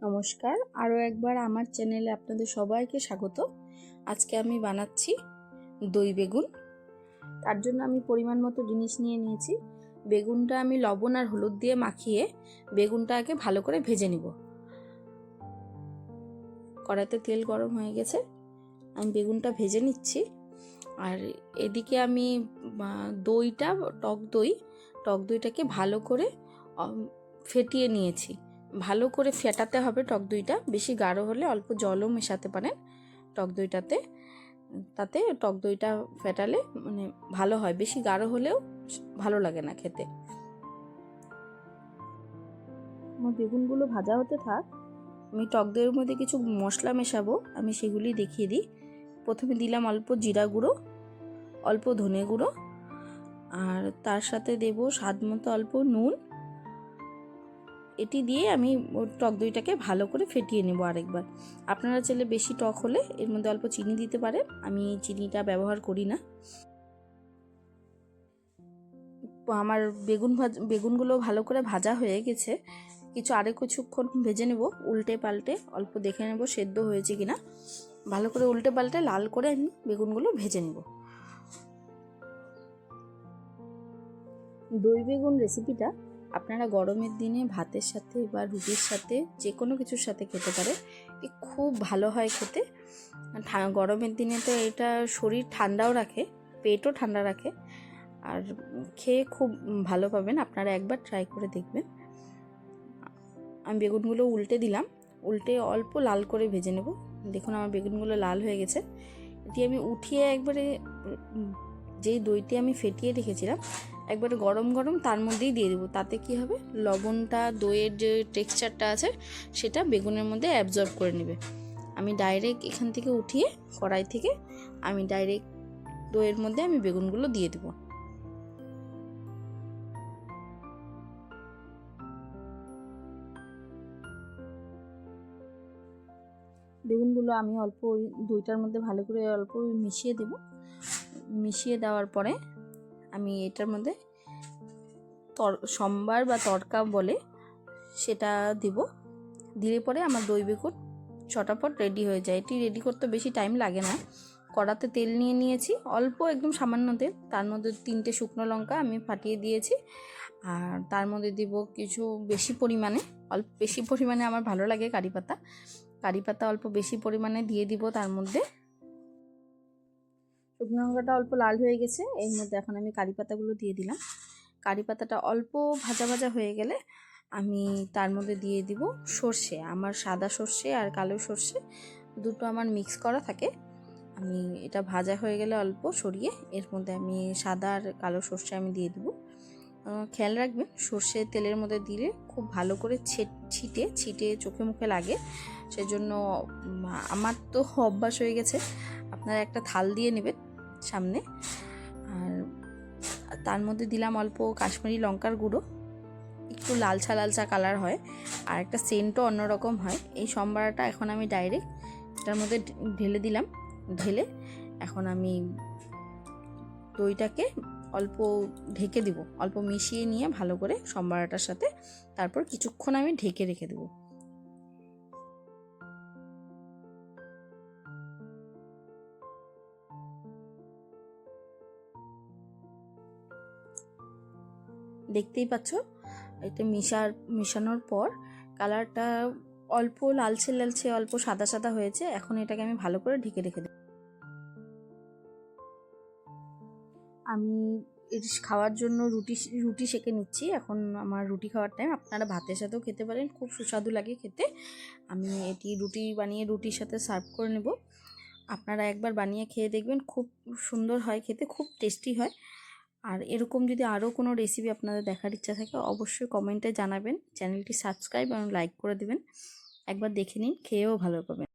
নমস্কার, আরও একবার আমার চ্যানেলে আপনাদের সবাইকে স্বাগত। আজকে আমি বানাচ্ছি দই বেগুন। তার জন্য আমি পরিমাণ মতো জিনিস নিয়ে নিয়েছি। বেগুনটা আমি লবণ আর হলুদ দিয়ে মাখিয়ে বেগুনটা আগে ভালো করে ভেজে নিব। কড়াইতে তেল গরম হয়ে গেছে, আমি বেগুনটা ভেজে নিচ্ছি। আর এদিকে আমি টক দইটাকে ভালো করে ফেটিয়ে নিয়েছি। ভালো করে ফেটাতে হবে টক দইটা, বেশি গাঢ় হলে অল্প জলও মেশাতে পারেন টক দইটাতে, তাতে টক দইটা ফেটালে মানে ভালো হয়। বেশি গাঢ় হলেও ভালো লাগে না খেতে। আমার বেগুনগুলো ভাজা হতে থাক, আমি টক দইয়ের মধ্যে কিছু মশলা মেশাবো, আমি সেগুলি দেখিয়ে দিই। প্রথমে দিলাম অল্প জিরা গুঁড়ো, অল্প ধনে গুঁড়ো, আর তার সাথে দেব স্বাদ মতো অল্প নুন। এটি দিয়ে আমি টক দইটাকে ভালো করে ফেটিয়ে নেব আরেকবার। আপনারা চাইলে বেশি টক হলে এর মধ্যে অল্প চিনি দিতে পারেন, আমি চিনিটা ব্যবহার করি না। আমার বেগুনগুলো ভালো করে ভাজা হয়ে গেছে। কিছুক্ষণ ভেজে নেব, উল্টে পাল্টে অল্প দেখে নেব সেদ্ধ হয়েছে কিনা। ভালো করে উল্টে পাল্টে লাল করে আমি বেগুনগুলো ভেজে নেব। দই বেগুন রেসিপিটা আপনারা গরমের দিনে ভাতের সাথে বা রুটির সাথে যে কোনো কিছুর সাথে খেতে পারে। খুব ভালো হয় খেতে। গরমের দিনে তো এটা শরীর ঠান্ডাও রাখে, পেটও ঠান্ডা রাখে, আর খেয়ে খুব ভালো পাবেন। আপনারা একবার ট্রাই করে দেখবেন। আমি বেগুনগুলো উল্টে দিলাম, উল্টে অল্প লাল করে ভেজে নেব। দেখুন আমার বেগুনগুলো লাল হয়ে গেছে। এটি আমি উঠিয়ে একবারে যেই দইটি আমি ফেটিয়ে রেখেছিলাম একবারে গরম গরম তার মধ্যেই দিয়ে দেবো। তাতে কি হবে, লবণটা দইয়ের যে টেক্সচারটা আছে সেটা বেগুনের মধ্যে অ্যাবজর্ব করে নেবে। আমি ডাইরেক্ট এখান থেকে উঠিয়ে কড়াই থেকে আমি ডাইরেক্ট দইয়ের মধ্যে আমি বেগুনগুলো দিয়ে দেবো। বেগুনগুলো আমি অল্প ওই দইটার মধ্যে ভালো করে অল্প মিশিয়ে দেব। মিশিয়ে দেওয়ার পরে আমি এটার মধ্যে সম্বার বা তড়কা বলে সেটা দেব। দিলে পরে আমার দই বেগুন চটাপট রেডি হয়ে যায়। এটি রেডি করতে বেশি টাইম লাগে না। কড়াতে তেল নিয়ে নিয়েছি, অল্প একদম সামান্য তেল, তার মধ্যে 3টে শুকনো লঙ্কা আমি ফাটিয়ে দিয়েছি। আর তার মধ্যে দিব কিছু বেশি পরিমাণে আমার ভালো লাগে কারি পাতা অল্প বেশি পরিমাণে দিয়ে দিব। তার মধ্যে শুকনো লঙ্কাটা অল্প লাল হয়ে গেছে, এর মধ্যে এখন আমি কারি পাতাগুলো দিয়ে দিলাম। কারি পাতাটা অল্প ভাজা ভাজা হয়ে গেলে আমি তার মধ্যে দিয়ে দিব সর্ষে। আমার সাদা সর্ষে আর কালো সর্ষে দুটো আমার মিক্স করা থাকে। আমি এটা ভাজা হয়ে গেলে অল্প সরিয়ে এর মধ্যে আমি সাদা আর কালো সর্ষে আমি দিয়ে দেবো। খেয়াল রাখবেন সর্ষে তেলের মধ্যে দিলে খুব ভালো করে ছিটে চোখে মুখে লাগে, সেজন্য আমার তো অভ্যাস হয়ে গেছে। আপনারা একটা থাল দিয়ে নেবেন সামনে, আর তার মধ্যে দিলাম অল্প কাশ্মীরি লঙ্কার গুঁড়ো, একটু লালচা কালার হয় আর একটা সেন্টও অন্যরকম হয়। এই সম্বারাটা এখন আমি ডাইরেক্ট এটার মধ্যে ঢেলে দিলাম। ঢেলে এখন আমি দইটাকে অল্প ঢেকে দিব, অল্প মিশিয়ে নিয়ে ভালো করে সম্বারাটার সাথে, তারপর কিছুক্ষণ আমি ঢেকে রেখে দেব। দেখতেই পাচ্ছ এটা মেশানোর পর কালারটা অল্প লালচে অল্প সাদা হয়েছে। এখন এটাকে আমি ভালো করে ঢেকে রেখে দেব। আমি খাওয়ার জন্য রুটি সেঁকে নিচ্ছি। এখন আমার রুটি খাওয়ার টাইম। আপনারা ভাতের সাথেও খেতে পারেন, খুব সুস্বাদু লাগে খেতে। আমি এটি রুটি বানিয়ে রুটির সাথে সার্ভ করে নেব। আপনারা একবার বানিয়ে খেয়ে দেখবেন, খুব সুন্দর হয় খেতে, খুব টেস্টি হয়। আর এরকম যদি আরও কোনো রেসিপি আপনাদের দেখার ইচ্ছা থাকে অবশ্যই কমেন্টে জানাবেন। চ্যানেলটি সাবস্ক্রাইব এবং লাইক করে দেবেন। একবার দেখে নিন, খেয়েও ভালো পাবেন।